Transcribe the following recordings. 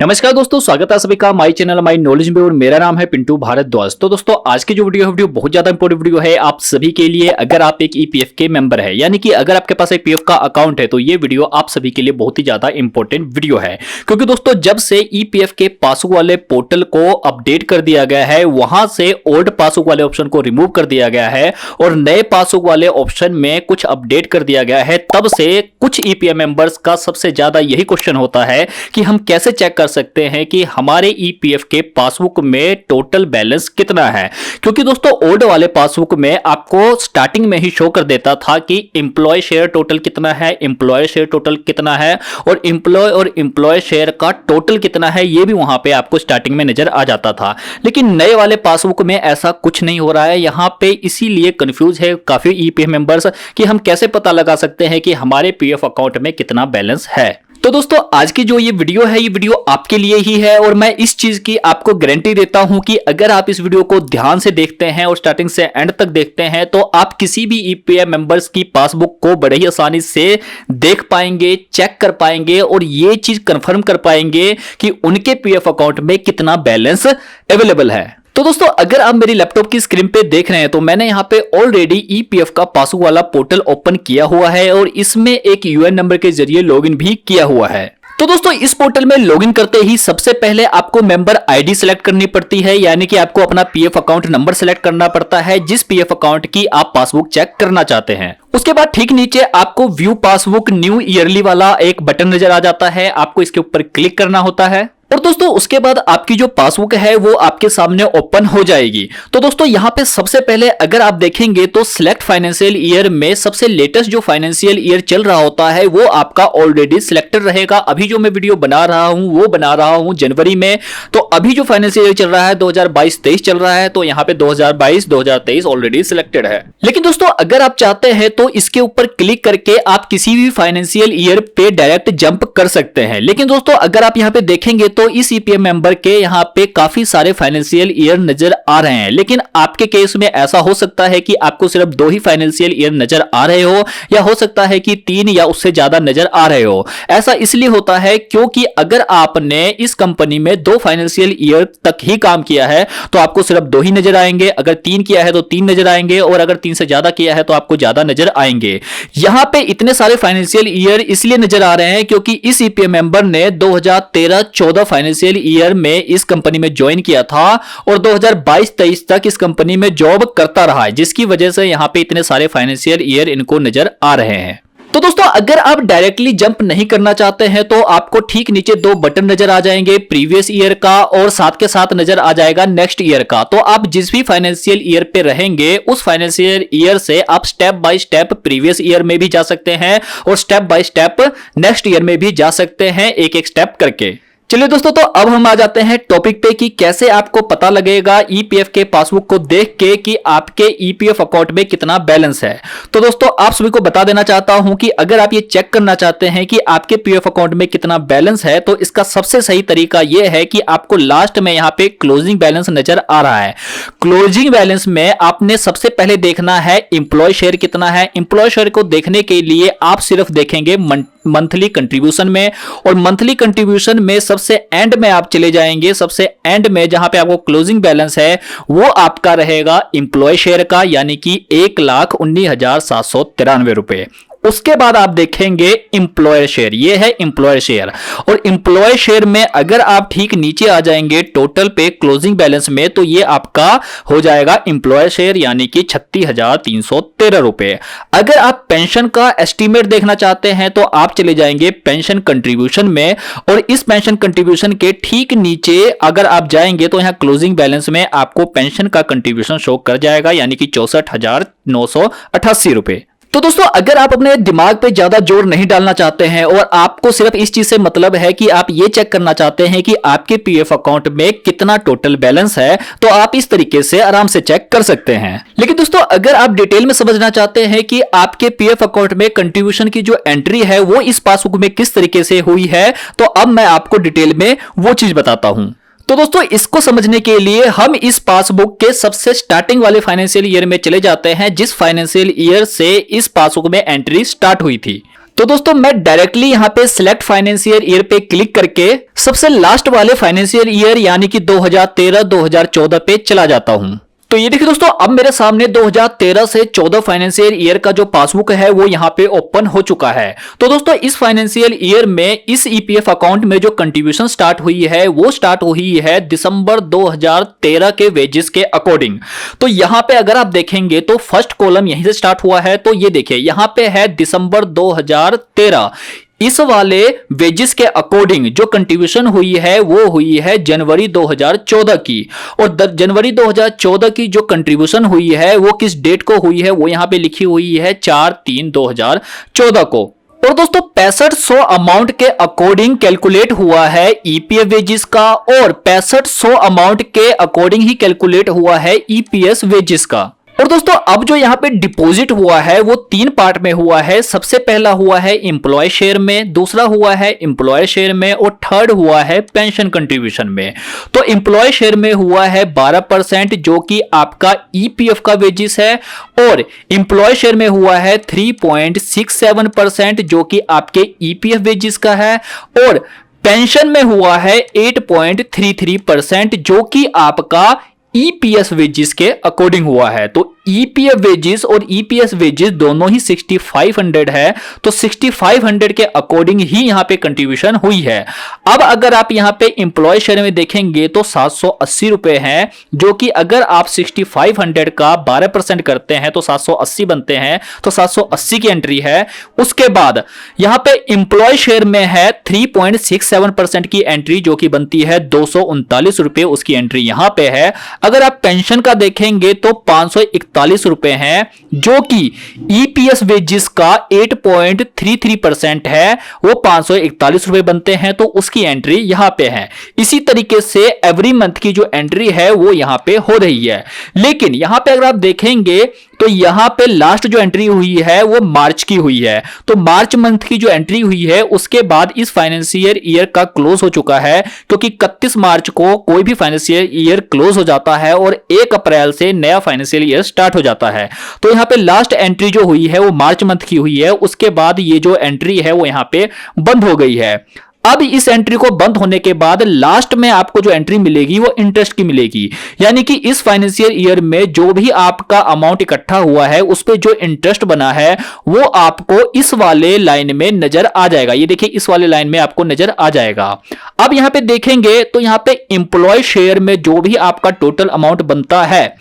नमस्कार दोस्तों, स्वागत है सभी का माई चैनल माई नॉलेज में और मेरा नाम है पिंटू भारद्वाज। तो दोस्तों आज की जो वीडियो बहुत ज्यादा इंपॉर्टेंट वीडियो है आप सभी के लिए। अगर आप एक ईपीएफ के मेंबर है, यानी कि अगर आपके पास एक पीएफ का अकाउंट है, तो ये वीडियो आप सभी के लिए बहुत ही ज्यादा इंपॉर्टेंट वीडियो है। क्योंकि दोस्तों जब से ईपीएफ के पासबुक वाले पोर्टल को अपडेट कर दिया गया है, वहां से ओल्ड पासबुक वाले ऑप्शन को रिमूव कर दिया गया है और नए पासबुक वाले ऑप्शन में कुछ अपडेट कर दिया गया है, तब से कुछ ईपीएफ मेंबर्स का सबसे ज्यादा यही क्वेश्चन होता है कि हम कैसे चेक कर सकते हैं कि हमारे ईपीएफ के पासबुक में टोटल बैलेंस कितना है। क्योंकि दोस्तों ओल्ड वाले पासबुक में आपको स्टार्टिंग में ही शो कर देता था कि एम्प्लॉय शेयर टोटल कितना है, एम्प्लॉय शेयर टोटल कितना है और एम्प्लॉय शेयर का टोटल कितना है, ये भी वहां पे आपको स्टार्टिंग में नजर आ जाता था। लेकिन नए वाले पासबुक में ऐसा कुछ नहीं हो रहा है यहां पे, इसीलिए कंफ्यूज है काफी ईपीएफ मेंबर्स कि हम कैसे पता लगा सकते हैं कि हमारे पीएफ अकाउंट में कितना बैलेंस है। तो दोस्तों आज की जो ये वीडियो है, ये वीडियो आपके लिए ही है और मैं इस चीज की आपको गारंटी देता हूं कि अगर आप इस वीडियो को ध्यान से देखते हैं और स्टार्टिंग से एंड तक देखते हैं, तो आप किसी भी ईपीएफ मेंबर्स की पासबुक को बड़े ही आसानी से देख पाएंगे, चेक कर पाएंगे और ये चीज कंफर्म कर पाएंगे कि उनके पीएफ अकाउंट में कितना बैलेंस अवेलेबल है। तो दोस्तों अगर आप मेरी लैपटॉप की स्क्रीन पे देख रहे हैं, तो मैंने यहाँ पे ऑलरेडी ईपीएफ का पासबुक वाला पोर्टल ओपन किया हुआ है और इसमें एक यूएन नंबर के जरिए लॉगिन भी किया हुआ है। तो दोस्तों इस पोर्टल में लॉगिन करते ही सबसे पहले आपको मेंबर आईडी सेलेक्ट करनी पड़ती है, यानी कि आपको अपना पीएफ अकाउंट नंबर सेलेक्ट करना पड़ता है जिस पीएफ अकाउंट की आप पासबुक चेक करना चाहते हैं। उसके बाद ठीक नीचे आपको व्यू पासबुक न्यू ईयरली वाला एक बटन नजर आ जाता है, आपको इसके ऊपर क्लिक करना होता है और दोस्तों उसके बाद आपकी जो पासबुक है वो आपके सामने ओपन हो जाएगी। तो दोस्तों यहाँ पे सबसे पहले अगर आप देखेंगे तो सिलेक्ट फाइनेंशियल ईयर में सबसे लेटेस्ट जो फाइनेंशियल ईयर चल रहा होता है वो आपका ऑलरेडी सिलेक्टेड रहेगा। अभी जो मैं वीडियो बना रहा हूं वो बना रहा हूं जनवरी में, तो अभी जो फाइनेंशियल ईयर चल रहा है 2022-23 चल रहा है, तो यहाँ पे 2022-2023 ऑलरेडी सिलेक्टेड है। लेकिन दोस्तों अगर आप चाहते हैं तो इसके ऊपर क्लिक करके आप किसी भी फाइनेंशियल ईयर पे डायरेक्ट जंप कर सकते हैं। लेकिन दोस्तों अगर आप यहाँ पे देखेंगे तो इस ईपीएफ मेंबर के यहाँ पे काफी सारे फाइनेंशियल ईयर नजर आ रहे हैं, लेकिन आपके केस में ऐसा हो सकता है कि आपको सिर्फ 2 ही फाइनेंशियल ईयर नजर आ रहे हो, या हो सकता है कि 3 या उससे ज्यादा नजर आ रहे हो। ऐसा इसलिए होता है क्योंकि अगर आपने इस कंपनी में 2 फाइनेंशियल ईयर तक ही काम किया है तो आपको सिर्फ 2 ही नजर आएंगे, अगर 3 किया है तो 3 नजर आएंगे और अगर 3 से ज्यादा किया है तो आपको ज्यादा नजर आएंगे। यहां पे इतने सारे फाइनेंशियल ईयर इसलिए नजर आ रहे हैं क्योंकि इस ईपीएफ मेंबर ने 2013-14 फाइनेंशियल ईयर में इस कंपनी में ज्वाइन किया था और 2022-23 तक इस कंपनी में जॉब करता रहा है, जिसकी वजह से यहां पे इतने सारे फाइनेंशियल ईयर इनको नजर आ रहे हैं। तो दोस्तों अगर आप डायरेक्टली जंप नहीं करना चाहते हैं तो आपको ठीक नीचे 2 बटन नजर आ जाएंगे, प्रीवियस ईयर का और साथ के साथ नजर आ जाएगा नेक्स्ट ईयर का। तो आप जिस भी फाइनेंशियल ईयर पे रहेंगे उस फाइनेंशियल ईयर से आप step by step previous year में भी जा सकते हैं और step by step next year में भी जा सकते हैं, एक एक स्टेप करके। चलिए दोस्तों तो अब हम आ जाते हैं टॉपिक पे कि कैसे आपको पता लगेगा ईपीएफ के पासबुक को देख के कि आपके ईपीएफ अकाउंट में कितना बैलेंस है। तो दोस्तों आप सभी को बता देना चाहता हूं कि अगर आप ये चेक करना चाहते हैं कि आपके पीएफ अकाउंट में कितना बैलेंस है, तो इसका सबसे सही तरीका यह है कि आपको लास्ट में यहां पे क्लोजिंग बैलेंस नजर आ रहा है। क्लोजिंग बैलेंस में आपने सबसे पहले देखना है एम्प्लॉय शेयर कितना है। एम्प्लॉय शेयर को देखने के लिए आप सिर्फ देखेंगे मंथली कंट्रीब्यूशन में, और मंथली कंट्रीब्यूशन में सबसे एंड में आप चले जाएंगे, सबसे एंड में जहां पे आपको क्लोजिंग बैलेंस है वो आपका रहेगा एम्प्लॉय शेयर का, यानी कि 1,19,793 रुपए। उसके बाद आप देखेंगे एम्प्लॉयर शेयर, ये है एम्प्लॉयर शेयर, और एम्प्लॉय शेयर में अगर आप ठीक नीचे आ जाएंगे टोटल पे क्लोजिंग बैलेंस में, तो ये आपका हो जाएगा एम्प्लॉयर शेयर यानी कि 36,313 रुपए। अगर आप पेंशन का एस्टीमेट देखना चाहते हैं तो आप चले जाएंगे पेंशन कंट्रीब्यूशन में, और इस पेंशन कंट्रीब्यूशन के ठीक नीचे अगर आप जाएंगे तो यहां क्लोजिंग बैलेंस में आपको पेंशन का कंट्रीब्यूशन शो कर जाएगा, यानी कि 64,988 रुपए। तो दोस्तों अगर आप अपने दिमाग पे ज्यादा जोर नहीं डालना चाहते हैं और आपको सिर्फ इस चीज से मतलब है कि आप ये चेक करना चाहते हैं कि आपके पीएफ अकाउंट में कितना टोटल बैलेंस है, तो आप इस तरीके से आराम से चेक कर सकते हैं। लेकिन दोस्तों अगर आप डिटेल में समझना चाहते हैं कि आपके पीएफ अकाउंट में कंट्रीब्यूशन की जो एंट्री है वो इस पासबुक में किस तरीके से हुई है, तो अब मैं आपको डिटेल में वो चीज बताता हूं। तो दोस्तों इसको समझने के लिए हम इस पासबुक के सबसे स्टार्टिंग वाले फाइनेंशियल ईयर में चले जाते हैं, जिस फाइनेंशियल ईयर से इस पासबुक में एंट्री स्टार्ट हुई थी। तो दोस्तों मैं डायरेक्टली यहाँ पे सिलेक्ट फाइनेंशियल ईयर पे क्लिक करके सबसे लास्ट वाले फाइनेंशियल ईयर यानी कि 2013-2014 पे चला जाता हूं। तो ये देखिए दोस्तों, अब मेरे सामने 2013 से 14 फाइनेंशियल ईयर का जो पासबुक है वो यहाँ पे ओपन हो चुका है। तो दोस्तों इस फाइनेंशियल ईयर में इस ईपीएफ अकाउंट में जो कंट्रीब्यूशन स्टार्ट हुई है वो स्टार्ट हुई है दिसंबर 2013 के वेजेस के अकॉर्डिंग। तो यहाँ पे अगर आप देखेंगे तो फर्स्ट कॉलम यहीं से स्टार्ट हुआ है। तो ये देखिए यहाँ पे है दिसंबर 2013। इस वाले वेजेस के अकॉर्डिंग जो कंट्रीब्यूशन हुई है वो हुई है जनवरी 2014 की। और जनवरी 2014 की जो कंट्रीब्यूशन हुई है वो किस डेट को हुई है वो यहां पे लिखी हुई है 4/3/2014 को। और दोस्तों 6500 अमाउंट के अकॉर्डिंग कैलकुलेट हुआ है ईपीएफ वेजेस का, और 6500 अमाउंट के अकॉर्डिंग ही कैलकुलेट हुआ है ईपीएस वेजेस का। और दोस्तों अब जो यहाँ पे डिपॉजिट हुआ है वो 3 पार्ट में हुआ है। सबसे पहला हुआ है एम्प्लॉय शेयर में, दूसरा हुआ है एम्प्लॉय शेयर में, और थर्ड हुआ है पेंशन कंट्रीब्यूशन में। तो एम्प्लॉय शेयर में हुआ है 12% जो कि आपका ईपीएफ का वेजेस है, और एम्प्लॉय शेयर में हुआ है 3.67% जो कि आपके ईपीएफ वेजेस का है, और पेंशन में हुआ है 8.33% जो कि आपका ईपीएस वेजेस के अकॉर्डिंग हुआ है। तो ईपीएफ वेजेस और ईपीएस वेजेस दोनों ही 6500 है। तो 6500 के अकॉर्डिंग ही यहां पे कंट्रीब्यूशन हुई है। अब अगर आप यहां पे एम्प्लॉय शेयर में देखेंगे तो 780 रुपए हैं, जो कि अगर आप 6500 का 12% करते हैं तो 780 बनते हैं। तो 780 की एंट्री है। उसके बाद यहां पे एम्प्लॉय शेयर में है 3.67% की एंट्री जो कि बनती है 239 रुपए, उसकी एंट्री यहां पे है। अगर आप पेंशन का देखेंगे तो 541 रुपए हैं जो कि ईपीएस वेजेस का 8.33% है, वो 541 रुपए बनते हैं। तो उसकी एंट्री यहां पे है। इसी तरीके से एवरी मंथ की जो एंट्री है वो यहां पे हो रही है। लेकिन यहां पे अगर आप देखेंगे तो यहां पे लास्ट जो एंट्री हुई है वो मार्च की हुई है। तो मार्च मंथ की जो एंट्री हुई है उसके बाद इस फाइनेंशियल ईयर का क्लोज हो चुका है, क्योंकि 31 मार्च को कोई भी फाइनेंशियल ईयर क्लोज हो जाता है और 1 अप्रैल से नया फाइनेंशियल ईयर स्टार्ट हो जाता है। तो यहां पे लास्ट एंट्री जो हुई है वो मार्च मंथ की हुई है। उसके बाद ये जो एंट्री है वो यहां पे बंद हो गई है। अब इस एंट्री को बंद होने के बाद लास्ट में आपको जो एंट्री मिलेगी वो इंटरेस्ट की मिलेगी, यानी कि इस फाइनेंशियल ईयर में जो भी आपका अमाउंट इकट्ठा हुआ है उस पे जो इंटरेस्ट बना है वो आपको इस वाले लाइन में नजर आ जाएगा। ये देखिए इस वाले लाइन में आपको नजर आ जाएगा। अब यहां पे देखेंगे तो यहां पे एम्प्लॉय शेयर में जो भी आपका टोटल अमाउंट बनता है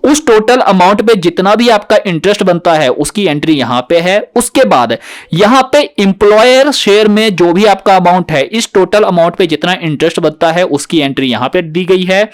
उस टोटल अमाउंट पे जितना भी आपका इंटरेस्ट बनता है उसकी एंट्री यहां पे है। उसके बाद यहां पे एम्प्लॉयर शेयर में जो भी आपका अमाउंट है इस टोटल अमाउंट पे जितना इंटरेस्ट बनता है उसकी एंट्री यहां पे दी गई है।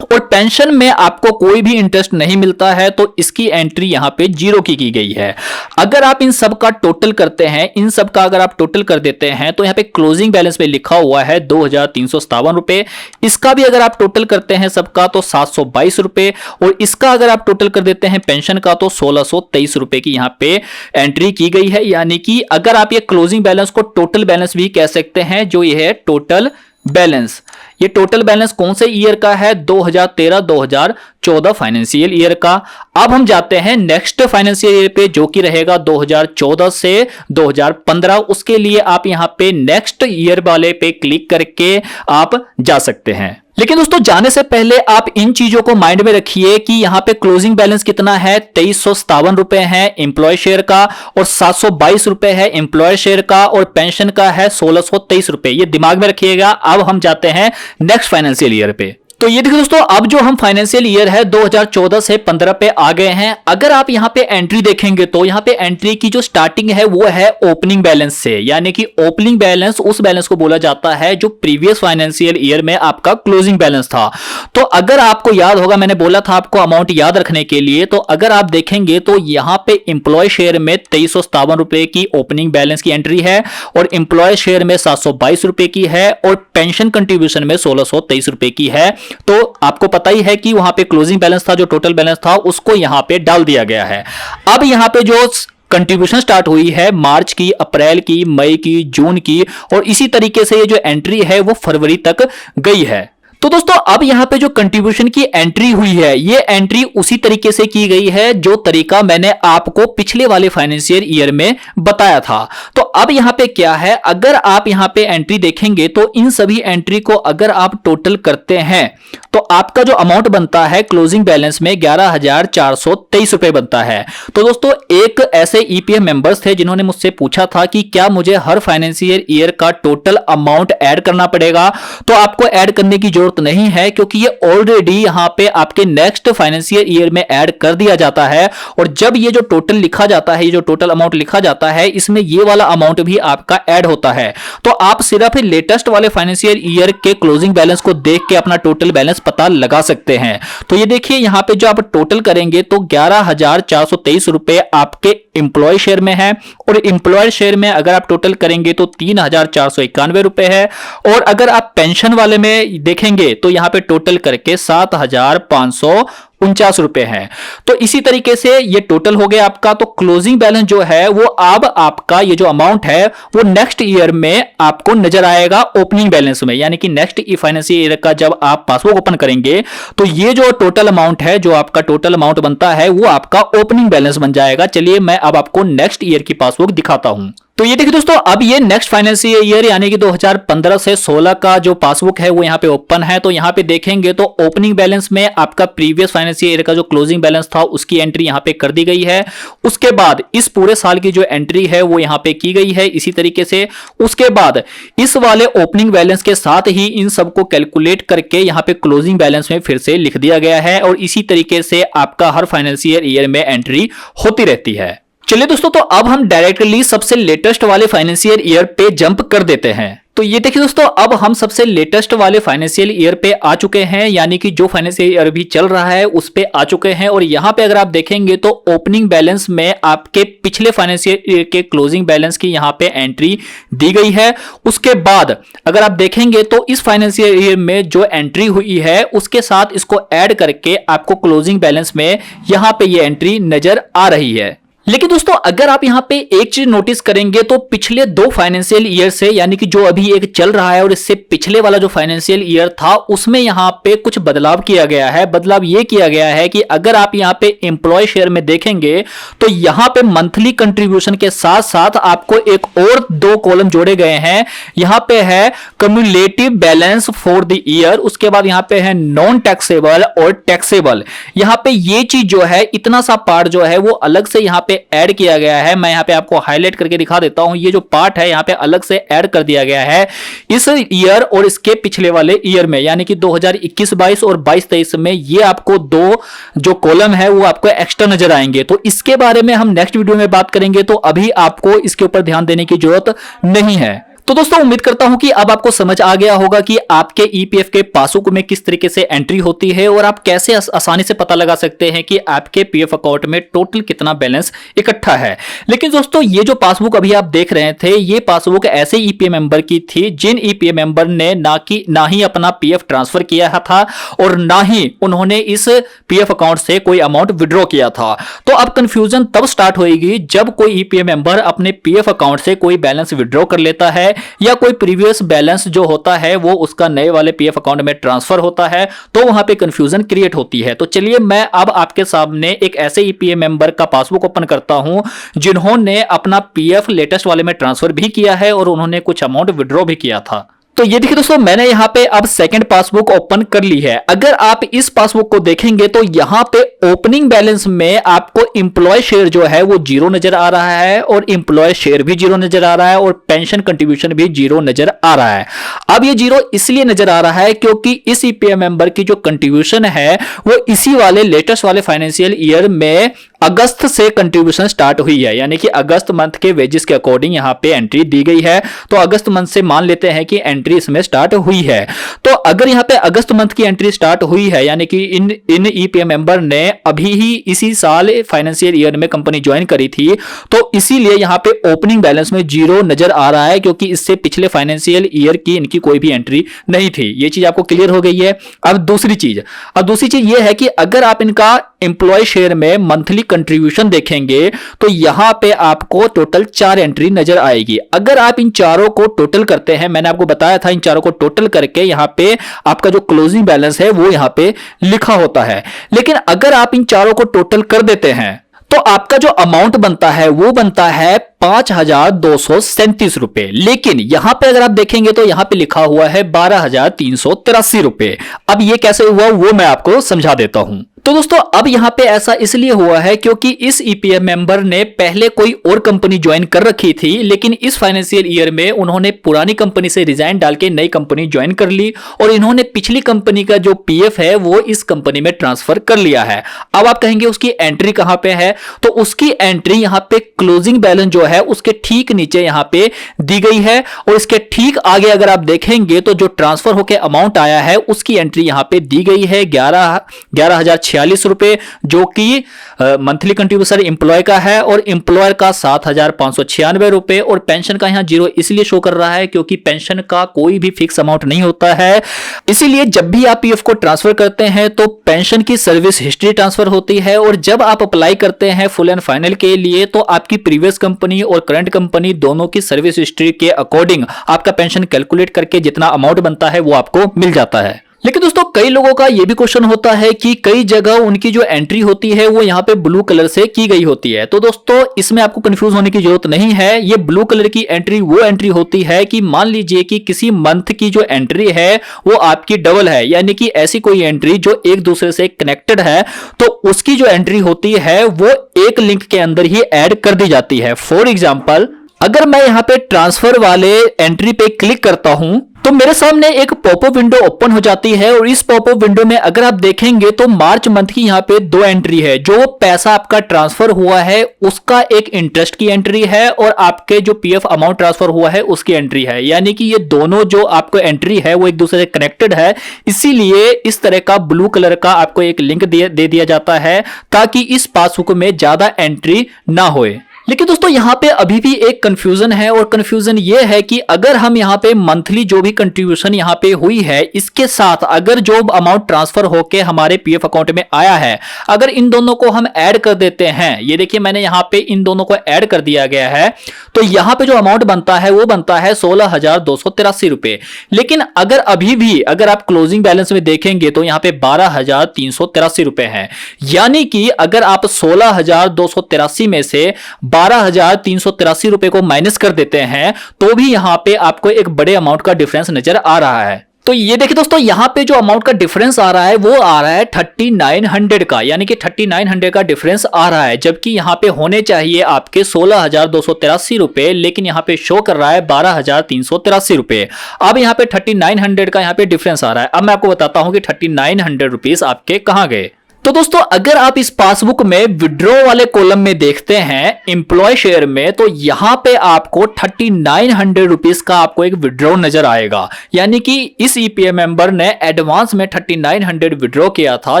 और पेंशन में आपको कोई भी इंटरेस्ट नहीं मिलता है तो इसकी एंट्री यहां पे 0 की गई है। अगर आप इन सब का टोटल करते हैं, इन सब का अगर आप टोटल कर देते हैं तो यहां पे क्लोजिंग बैलेंस पे लिखा हुआ है 2357 रुपए। इसका भी अगर आप टोटल करते हैं सबका तो 722 रुपए, और इसका अगर आप टोटल कर देते हैं पेंशन का तो 1623 रुपए की यहां पे एंट्री की गई है। यानी कि अगर आप ये क्लोजिंग बैलेंस को टोटल बैलेंस भी कह सकते हैं, जो ये है टोटल बैलेंस। ये टोटल बैलेंस कौन से ईयर का है? 2013-2014 फाइनेंशियल ईयर का। अब हम जाते हैं नेक्स्ट फाइनेंशियल ईयर पे जो कि रहेगा 2014 से 2015। उसके लिए आप यहां पे नेक्स्ट ईयर वाले पे क्लिक करके आप जा सकते हैं। लेकिन दोस्तों जाने से पहले आप इन चीजों को माइंड में रखिए कि यहां पे क्लोजिंग बैलेंस कितना है, 2357 रुपए है एम्प्लॉय शेयर का, और 722 रुपए है एम्प्लॉय शेयर का, और पेंशन का है 1623 रुपए। ये दिमाग में रखिएगा। अब हम जाते हैं नेक्स्ट फाइनेंशियल ईयर पे। तो ये देखिए दोस्तों, अब जो हम फाइनेंशियल ईयर है 2014 से 15 पे आ गए हैं। अगर आप यहां पे एंट्री देखेंगे तो यहां पे एंट्री की जो स्टार्टिंग है वो है ओपनिंग बैलेंस से, यानी कि ओपनिंग बैलेंस उस बैलेंस को बोला जाता है जो प्रीवियस फाइनेंशियल ईयर में आपका क्लोजिंग बैलेंस था। तो अगर आपको याद होगा, मैंने बोला था आपको अमाउंट याद रखने के लिए, तो अगर आप देखेंगे तो यहां पे एम्प्लॉय शेयर में 2357 रुपए की ओपनिंग बैलेंस की एंट्री है, और एम्प्लॉय शेयर में 722 रुपए की है, और पेंशन कंट्रीब्यूशन में 1623 रुपए की है। तो आपको पता ही है कि वहां पे क्लोजिंग बैलेंस था, जो टोटल बैलेंस था उसको यहां पे डाल दिया गया है। अब यहां पे जो कंट्रीब्यूशन स्टार्ट हुई है मार्च की, अप्रैल की, मई की, जून की, और इसी तरीके से ये जो एंट्री है वो फरवरी तक गई है। तो दोस्तों अब यहां पे जो कंट्रीब्यूशन की एंट्री हुई है, ये एंट्री उसी तरीके से की गई है जो तरीका मैंने आपको पिछले वाले फाइनेंशियल ईयर में बताया था। तो अब यहां पे क्या है, अगर आप यहां पे एंट्री देखेंगे तो इन सभी एंट्री को अगर आप टोटल करते हैं तो आपका जो अमाउंट बनता है क्लोजिंग बैलेंस में 11,423 रुपए बनता है। तो दोस्तों एक ऐसे ईपीएफ मेंबर्स थे जिन्होंने मुझसे पूछा था कि क्या मुझे हर फाइनेंशियल ईयर का टोटल अमाउंट ऐड करना पड़ेगा। तो आपको ऐड करने की जरूरत नहीं है, क्योंकि ये ऑलरेडी यहां पे आपके नेक्स्ट फाइनेंशियल ईयर में ऐड कर दिया जाता है। और जब ये जो टोटल लिखा जाता है, ये जो टोटल अमाउंट लिखा जाता है, इसमें ये वाला अमाउंट भी आपका ऐड होता है। तो आप सिर्फ लेटेस्ट वाले फाइनेंशियल ईयर के क्लोजिंग बैलेंस को देख के अपना टोटल बैलेंस पता लगा सकते हैं। तो ये देखिए यहां पे जो आप टोटल करेंगे तो 11,423 रुपए आपके इंप्लॉय शेयर में है, और इंप्लॉय शेयर में अगर आप टोटल करेंगे तो 3,491 रुपए है। और अगर आप पेंशन वाले में देखेंगे तो यहां पे टोटल करके 7,549 रुपए है। तो इसी तरीके से ये टोटल हो गया आपका। तो क्लोजिंग बैलेंस जो है वो अब आपका ये जो अमाउंट है वो नेक्स्ट ईयर में आपको नजर आएगा ओपनिंग बैलेंस में, यानी कि नेक्स्ट फाइनेंशियल ईयर का जब आप पासबुक ओपन करेंगे तो ये जो टोटल अमाउंट है, जो आपका टोटल अमाउंट बनता है, वो आपका ओपनिंग बैलेंस बन जाएगा। चलिए मैं अब आपको नेक्स्ट ईयर की पासबुक दिखाता हूं। तो ये देखिए दोस्तों, अब ये नेक्स्ट फाइनेंशियल ईयर यानी कि 2015 से 16 का जो पासबुक है वो यहाँ पे ओपन है। तो यहाँ पे देखेंगे तो ओपनिंग बैलेंस में आपका प्रीवियस फाइनेंशियल ईयर का जो क्लोजिंग बैलेंस था उसकी एंट्री यहाँ पे कर दी गई है। उसके बाद इस पूरे साल की जो एंट्री है वो यहाँ पे की गई है इसी तरीके से। उसके बाद इस वाले ओपनिंग बैलेंस के साथ ही इन सबको कैलकुलेट करके यहाँ पे क्लोजिंग बैलेंस में फिर से लिख दिया गया है, और इसी तरीके से आपका हर फाइनेंशियल ईयर में एंट्री होती रहती है। चलिए दोस्तों, तो अब हम डायरेक्टली सबसे लेटेस्ट वाले फाइनेंशियल ईयर पे जंप कर देते हैं। तो ये देखिए दोस्तों, अब हम सबसे लेटेस्ट वाले फाइनेंशियल ईयर पे आ चुके हैं, यानी कि जो फाइनेंशियल ईयर भी चल रहा है उस पे आ चुके हैं। और यहां पे अगर आप देखेंगे तो ओपनिंग बैलेंस में आपके पिछले फाइनेंशियल ईयर के क्लोजिंग बैलेंस की यहां पे एंट्री दी गई है। उसके बाद अगर आप देखेंगे तो इस फाइनेंशियल ईयर में जो एंट्री हुई है उसके साथ इसको ऐड करके आपको क्लोजिंग बैलेंस में यहां पे ये एंट्री नजर आ रही है। लेकिन दोस्तों अगर आप यहां पे एक चीज नोटिस करेंगे तो पिछले 2 फाइनेंशियल ईयर से, यानी कि जो अभी एक चल रहा है और इससे पिछले वाला जो फाइनेंशियल ईयर था उसमें यहां पे कुछ बदलाव किया गया है। बदलाव ये किया गया है कि अगर आप यहां पे एम्प्लॉय शेयर में देखेंगे तो यहां पे मंथली कंट्रीब्यूशन के साथ साथ आपको एक और 2 कॉलम जोड़े गए हैं। यहां पे है cumulative balance for the year, उसके बाद यहां पे है नॉन टैक्सेबल और टैक्सेबल। यहां पे ये चीज जो है, इतना सा पार्ट जो है वो अलग से यहां पे ऐड किया गया है। मैं यहां पे आपको हाईलाइट करके दिखा देता हूं। ये जो पार्ट है यहां पे अलग से ऐड कर दिया गया है इस ईयर और इसके पिछले वाले ईयर में, यानी कि 2021-22 और 22-23 में ये आपको 2 जो कॉलम है वो आपको एक्स्ट्रा नजर आएंगे। तो इसके बारे में हम नेक्स्ट वीडियो में बात करेंगे, तो अभी आपको इसके ऊपर ध्यान देने की जरूरत नहीं है। तो दोस्तों उम्मीद करता हूं कि अब आपको समझ आ गया होगा कि आपके ईपीएफ के पासबुक में किस तरीके से एंट्री होती है और आप कैसे आसानी से पता लगा सकते हैं कि आपके पीएफ अकाउंट में टोटल कितना बैलेंस इकट्ठा है। लेकिन दोस्तों ये जो पासबुक अभी आप देख रहे थे, ये पासबुक ऐसे ईपीएफ मेंबर की थी जिन ईपीएफ मेंबर ने ना ही अपना पीएफ ट्रांसफर किया था और ना ही उन्होंने इस पीएफ अकाउंट से कोई अमाउंट विड्रॉ किया था। तो अब कंफ्यूजन तब स्टार्ट होगी जब कोई ईपीएफ मेंबर अपने पीएफ अकाउंट से कोई बैलेंस विड्रॉ कर लेता है या कोई प्रीवियस बैलेंस जो होता है वो उसका नए वाले पीएफ अकाउंट में ट्रांसफर होता है, तो वहां पे कंफ्यूजन क्रिएट होती है। तो चलिए मैं अब आपके सामने एक ऐसे ईपीएफ मेंबर का पासबुक ओपन करता हूं जिन्होंने अपना पीएफ लेटेस्ट वाले में ट्रांसफर भी किया है और उन्होंने कुछ अमाउंट विड्रॉ भी किया था। तो ये देखिए दोस्तों, मैंने यहां पे अब सेकंड पासबुक ओपन कर ली है। अगर आप इस पासबुक को देखेंगे तो यहां पे ओपनिंग बैलेंस में आपको इंप्लॉय शेयर जो है वो 0 नजर आ रहा है और इंप्लॉय शेयर भी 0 नजर आ रहा है और पेंशन कंट्रीब्यूशन भी 0 नजर आ रहा है। अब ये 0 इसलिए नजर आ रहा है क्योंकि इस ईपीएफ मेंबर की जो कंट्रीब्यूशन है वो इसी वाले लेटेस्ट वाले फाइनेंशियल ईयर में अगस्त से कंट्रीब्यूशन स्टार्ट हुई है, यानी कि अगस्त मंथ के वेजेस के अकॉर्डिंग यहां पे एंट्री दी गई है। तो अगस्त मंथ से मान लेते हैं कि एंट्री इसमें स्टार्ट हुई है। तो अगर यहां पे अगस्त मंथ की एंट्री स्टार्ट हुई है, यानी कि इन ईपीएफ मेंबर ने अभी ही इसी साल फाइनेंशियल ईयर में कंपनी ज्वाइन करी थी, तो इसीलिए यहां पे ओपनिंग बैलेंस में 0 नजर आ रहा है क्योंकि इससे पिछले फाइनेंशियल ईयर की इनकी कोई भी एंट्री नहीं थी। ये चीज आपको क्लियर हो गई है। अब दूसरी चीज यह है कि अगर आप इनका एम्प्लॉय शेयर में मंथली कंट्रीब्यूशन देखेंगे तो यहां पे आपको टोटल 4 एंट्री नजर आएगी। अगर आप इन चारों को टोटल करते हैं, मैंने आपको बताया था इन चारों को टोटल करके यहां पे आपका जो क्लोजिंग बैलेंस है वो यहां पे लिखा होता है। लेकिन अगर आप इन चारों को टोटल कर देते हैं तो आपका जो अमाउंट बनता है वो बनता है 5,237 रुपए। लेकिन यहां पे अगर आप देखेंगे तो यहां पे लिखा हुआ है 12,383 रुपए। अब ये कैसे हुआ वो मैं आपको समझा देता हूं। तो दोस्तों अब यहां पे ऐसा इसलिए हुआ है क्योंकि इस ईपीएफ मेंबर ने पहले कोई और कंपनी ज्वाइन कर रखी थी, लेकिन इस फाइनेंशियल ईयर में उन्होंने पुरानी कंपनी से रिजाइन डाल के नई कंपनी ज्वाइन कर ली और इन्होंने पिछली कंपनी का जो पीएफ है वो इस कंपनी में ट्रांसफर कर लिया है। अब आप कहेंगे उसकी एंट्री कहां पे है, तो उसकी एंट्री यहां पे क्लोजिंग बैलेंस जो है उसके ठीक नीचे यहां पे दी गई है और इसके ठीक आगे अगर आप देखेंगे तो जो ट्रांसफर होकर अमाउंट आया है उसकी एंट्री यहां पे दी गई है 11,046 रुपए, जो कि मंथली कंट्रीब्यूशन एम्प्लॉय का है और एम्प्लॉयर का 7,596 रुपए और पेंशन का यहां जीरो इसलिए शो कर रहा है क्योंकि पेंशन का कोई भी फिक्स अमाउंट नहीं होता है। इसीलिए जब भी आप पीएफ को ट्रांसफर करते हैं तो पेंशन की सर्विस हिस्ट्री ट्रांसफर होती है और जब आप अप्लाई करते हैं फुल एंड फाइनल के लिए तो आपकी प्रीवियस कंपनी और करंट कंपनी दोनों की सर्विस हिस्ट्री के अकॉर्डिंग आपका पेंशन कैलकुलेट करके जितना अमाउंट बनता है वो आपको मिल जाता है। लेकिन दोस्तों कई लोगों का यह भी क्वेश्चन होता है कि कई जगह उनकी जो एंट्री होती है वो यहां पे ब्लू कलर से की गई होती है। तो दोस्तों इसमें आपको कंफ्यूज होने की जरूरत नहीं है। ये ब्लू कलर की एंट्री वो एंट्री होती है कि मान लीजिए कि किसी मंथ की जो एंट्री है वो आपकी डबल है, यानी कि ऐसी कोई एंट्री जो एक दूसरे से कनेक्टेड है तो उसकी जो एंट्री होती है वो एक लिंक के अंदर ही ऐड कर दी जाती है। फॉर एग्जाम्पल अगर मैं यहां पे ट्रांसफर वाले एंट्री पे क्लिक करता हूं तो मेरे सामने एक पॉपअप विंडो ओपन हो जाती है और इस पॉपअप विंडो में अगर आप देखेंगे तो मार्च मंथ की यहां पे 2 एंट्री है। जो पैसा आपका ट्रांसफर हुआ है उसका एक इंटरेस्ट की एंट्री है और आपके जो पीएफ अमाउंट ट्रांसफर हुआ है उसकी एंट्री है, यानी कि ये दोनों जो आपको एंट्री है वो एक दूसरे से कनेक्टेड है। इसीलिए इस तरह का ब्लू कलर का आपको एक लिंक दे दिया जाता है ताकि इस पासबुक में ज्यादा एंट्री ना होए। लेकिन दोस्तों यहां पे अभी भी एक कंफ्यूजन है और कंफ्यूजन ये है कि अगर हम यहां पे मंथली जो भी कंट्रीब्यूशन यहां पे हुई है इसके साथ अगर जो अमाउंट ट्रांसफर होके हमारे पीएफ अकाउंट में आया है अगर इन दोनों को हम ऐड कर देते हैं, ये देखिए मैंने यहां पे इन दोनों को ऐड कर दिया गया है, तो यहां पे जो अमाउंट बनता है वो बनता है 16,283 रुपए। लेकिन अगर अभी भी अगर आप क्लोजिंग बैलेंस में देखेंगे तो यहां पे 12,383 रुपए है, यानी कि अगर आप 16,283 में से 12,383 रुपए को माइनस कर देते हैं तो भी यहां पे आपको एक बड़े अमाउंट का डिफरेंस नजर आ रहा है। तो ये देखिए दोस्तों यहां पे जो अमाउंट का डिफरेंस आ रहा है वो आ रहा है 3900 का, यानी कि 3900 का डिफरेंस आ रहा है, जबकि यहां पे होने चाहिए आपके 16,283 रुपए, लेकिन यहां पे शो कर रहा है 12,383 रुपए। अब यहां पे 3900 का यहां पे डिफरेंस आ रहा है। अब मैं आपको बताता हूं कि 3900 रुपीस आपके कहां गए। तो दोस्तों अगर आप इस पासबुक में विड्रॉ वाले कॉलम में देखते हैं एम्प्लॉय शेयर में तो यहां पे आपको 3900 रुपीस का आपको एक विड्रॉ नजर आएगा, यानी कि इस ईपीएफ मेंबर ने एडवांस में 3900 विड्रॉ किया था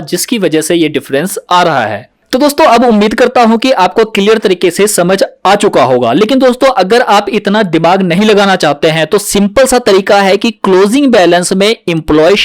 जिसकी वजह से ये डिफरेंस आ रहा है। तो दोस्तों अब उम्मीद करता हूं कि आपको क्लियर तरीके से समझ आ चुका होगा। लेकिन दोस्तों अगर आप इतना दिमाग नहीं लगाना चाहते हैं तो सिंपल सा तरीका है कि क्लोजिंग बैलेंस में एम्प्लॉय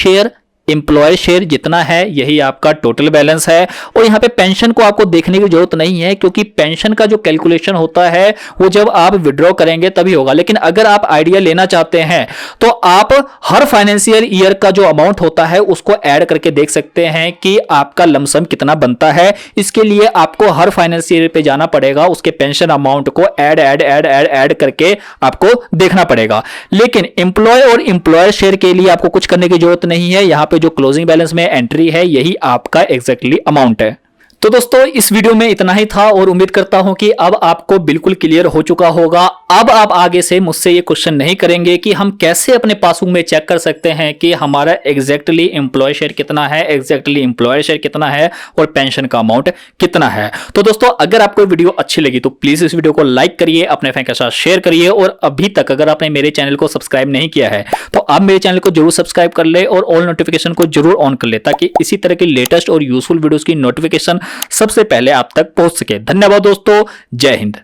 शेयर जितना है यही आपका टोटल बैलेंस है और यहां पे पेंशन को आपको देखने की जरूरत नहीं है क्योंकि पेंशन का जो कैलकुलेशन होता है वो जब आप विड्रॉ करेंगे तभी होगा। लेकिन अगर आप आइडिया लेना चाहते हैं तो आप हर फाइनेंशियल ईयर का जो अमाउंट होता है उसको ऐड करके देख सकते हैं कि आपका लमसम कितना बनता है। इसके लिए आपको हर फाइनेंशियल ईयर पे जाना पड़ेगा, उसके पेंशन अमाउंट को ऐड करके आपको देखना पड़ेगा। लेकिन एम्प्लॉय और एम्प्लॉयर शेयर के लिए आपको कुछ करने की जरूरत नहीं है। यहां पे जो क्लोजिंग बैलेंस में एंट्री है यही आपका एग्जैक्टली अमाउंट है। तो दोस्तों इस वीडियो में इतना ही था और उम्मीद करता हूं कि अब आपको बिल्कुल क्लियर हो चुका होगा। अब आप आगे से मुझसे ये क्वेश्चन नहीं करेंगे कि हम कैसे अपने पासबुक में चेक कर सकते हैं कि हमारा एग्जैक्टली एम्प्लॉय शेयर कितना है, एग्जैक्टली एम्प्लॉयर शेयर कितना है और पेंशन का अमाउंट कितना है। तो दोस्तों अगर आपको वीडियो अच्छी लगी तो प्लीज इस वीडियो को लाइक करिए, अपने फ्रेंड के साथ शेयर करिए और अभी तक अगर आपने मेरे चैनल को सब्सक्राइब नहीं किया है तो आप मेरे चैनल को जरूर सब्सक्राइब कर ले और ऑल नोटिफिकेशन को जरूर ऑन कर ले ताकि इसी तरह की लेटेस्ट और यूजफुल वीडियोस की नोटिफिकेशन सबसे पहले आप तक पहुंच सके। धन्यवाद दोस्तों, जय हिंद।